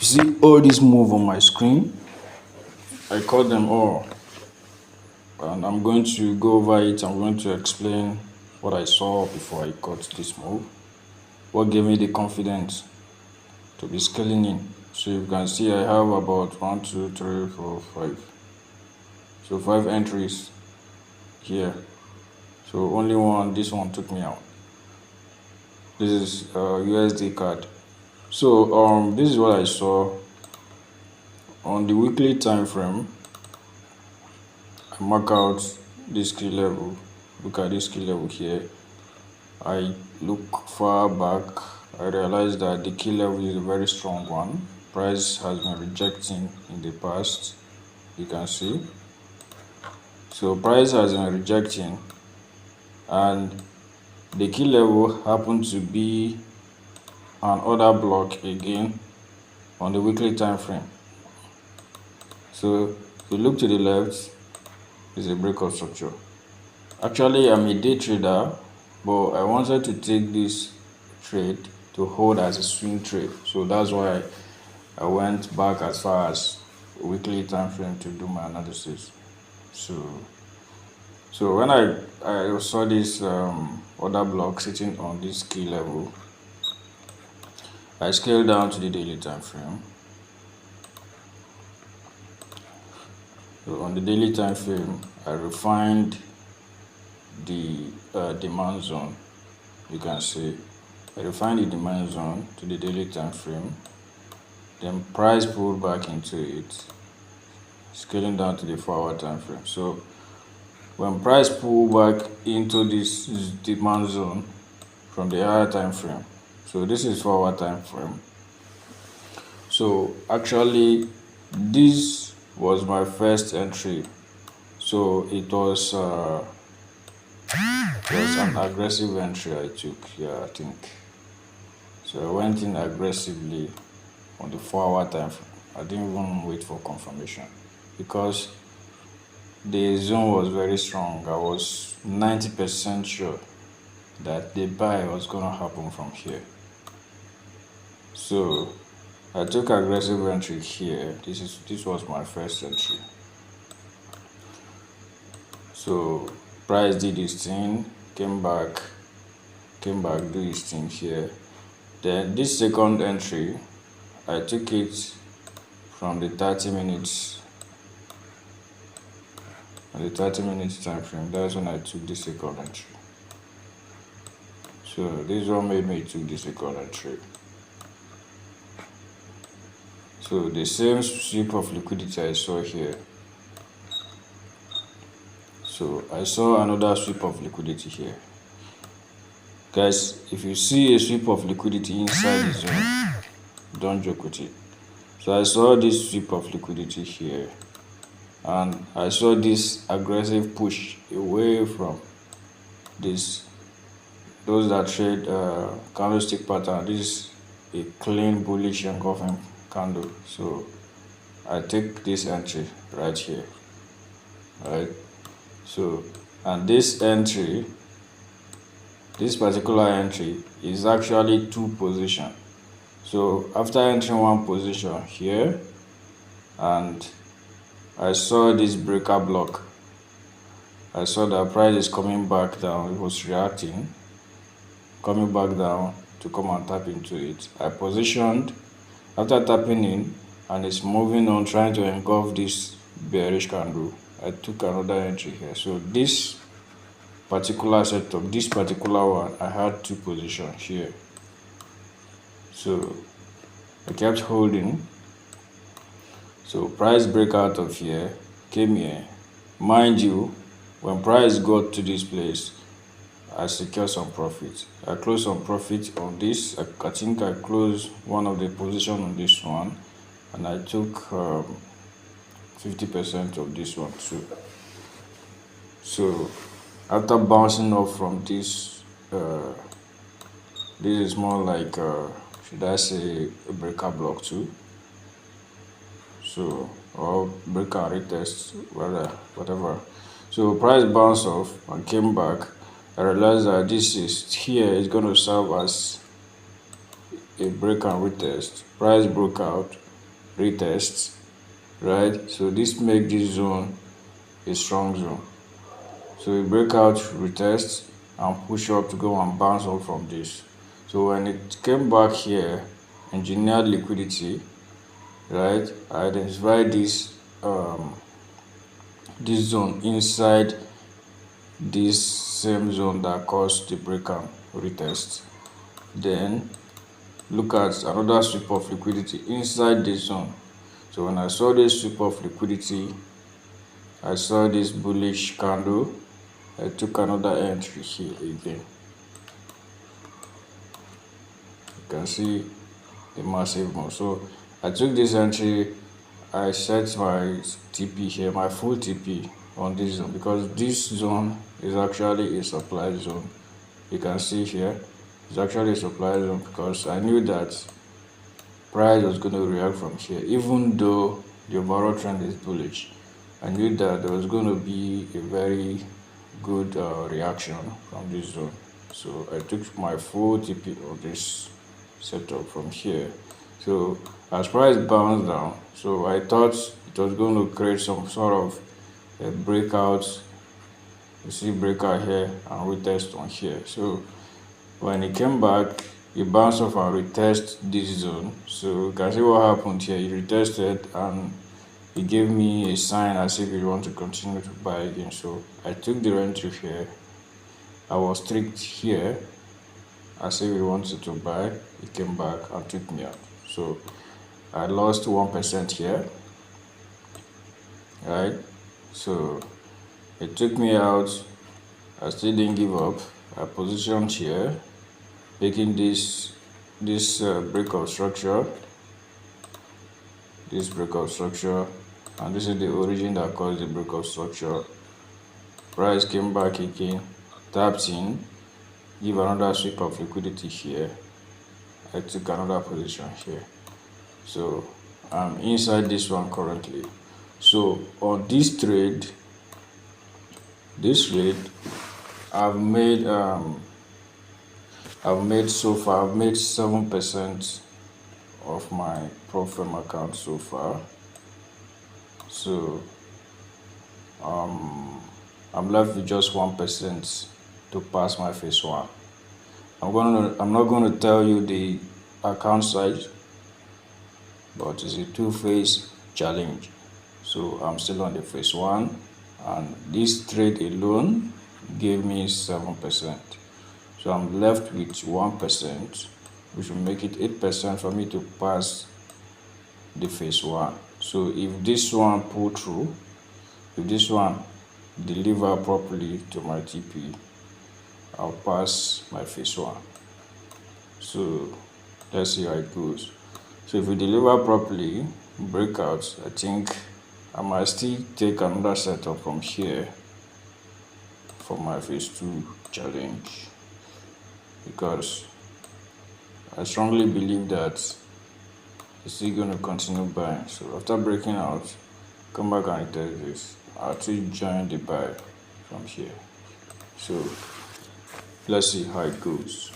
See all these move on my screen. I caught them all, and I'm going to go over it. I'm going to explain what I saw before I caught this move. What gave me the confidence to be scaling in. So you can see I have about 1, 2, 3, 4, 5. So 5 entries here. So only one, this one took me out. This is USD card. So this is what I saw on the weekly time frame. I mark out this key level. Look at this key level here. I look far back. I realize that the key level is a very strong one. Price has been rejecting in the past. You can see. So price has been rejecting, and the key level happened to be an order block again on the weekly time frame. So if you look to the left, is a breakout structure. Actually, I'm a day trader, but I wanted to take this trade to hold as a swing trade. So that's why I went back as far as weekly time frame to do my analysis. So when I saw this order block sitting on this key level, I scaled down to the daily time frame. So on the daily time frame, I refined the demand zone. You can see I refined the demand zone to the daily time frame. Then price pulled back into it, scaling down to the 4-hour time frame. So when price pulled back into this demand zone from the higher time frame, so this is 4-hour time frame. So actually, this was my first entry. So it was an aggressive entry I took here, I think. So I went in aggressively on the 4-hour time frame. I didn't even wait for confirmation because the zone was very strong. I was 90% sure that the buy was going to happen from here. So I took aggressive entry here. This was my first entry. So price did its thing, came back, do its thing here. Then this second entry, I took it from the 30 minutes. On the 30 minutes time frame, that's when I took the second entry. So this is what made me took the second entry. So the same sweep of liquidity I saw here. So I saw another sweep of liquidity here. Guys, if you see a sweep of liquidity inside the zone, don't joke with it. So I saw this sweep of liquidity here, and I saw this aggressive push away from this. Those that trade candlestick pattern, this is a clean bullish engulfing candle. So I take this entry right here, right? So, and this entry, this particular entry is actually 2 positions. So after entering 1 position here, and I saw this breaker block, I saw that price is coming back down. It was reacting, coming back down to come and tap into it. I positioned after tapping in, and it's moving on, trying to engulf this bearish candle. I took another entry here. So this particular setup, this particular one, I had 2 positions here. So I kept holding. So price break out of here, came here. Mind you, when price got to this place, I secured some profit. I closed some profit on this. I think I closed one of the position on this one, and I took 50% of this one too. So after bouncing off from this, this is more like should I say a breaker block too? So, or breaker retest, whatever. So price bounced off and came back. I realized that this is here is going to serve as a break and retest. Price broke out, retest, right? So this make this zone a strong zone. So we break out, retest, and push up to go and bounce up from this. So when it came back here, engineered liquidity, right? I identified this zone inside this same zone that caused the break and retest. Then look at another sweep of liquidity inside this zone. So when I saw this sweep of liquidity, I saw this bullish candle. I took another entry here again. You can see the massive move. So I took this entry. I set my TP here, my full TP on this zone, because this zone is actually a supply zone. You can see here, it's actually a supply zone because I knew that price was going to react from here. Even though the overall trend is bullish, I knew that there was going to be a very good reaction from this zone. So I took my full TP on this setup from here. So as price bounced down, so I thought it was going to create some sort of a breakout. You see breakout here and retest on here. So when it came back, it bounced off and retest this zone. So you can see what happened here. It retested and it gave me a sign as if it want to continue to buy again. So I took the entry here. I was tricked here as if it wanted to buy. It came back and took me out. So I lost 1% here, right? So it took me out. I still didn't give up. I positioned here, taking this breakout structure, and this is the origin that caused the breakout structure. Price came back again, tapped in, give another sweep of liquidity here. I took another position here. So I'm inside this one currently. So on this trade, I've made so far, I've made 7% of my profit account so far. So I'm left with just 1% to pass my phase 1. I'm not going to tell you the account size, but it's a 2-phase challenge. So I'm still on the phase 1, and this trade alone gave me 7%. So I'm left with 1%, which will make it 8% for me to pass the phase 1. So if this one pull through, if this one deliver properly to my TP, I'll pass my phase 1. So let's see how it goes. So if we deliver properly, breakouts, I think I might still take another setup from here for my phase 2 challenge, because I strongly believe that it's still going to continue buying. So after breaking out, come back and test this. I'll still join the buy from here. So let's see how it goes.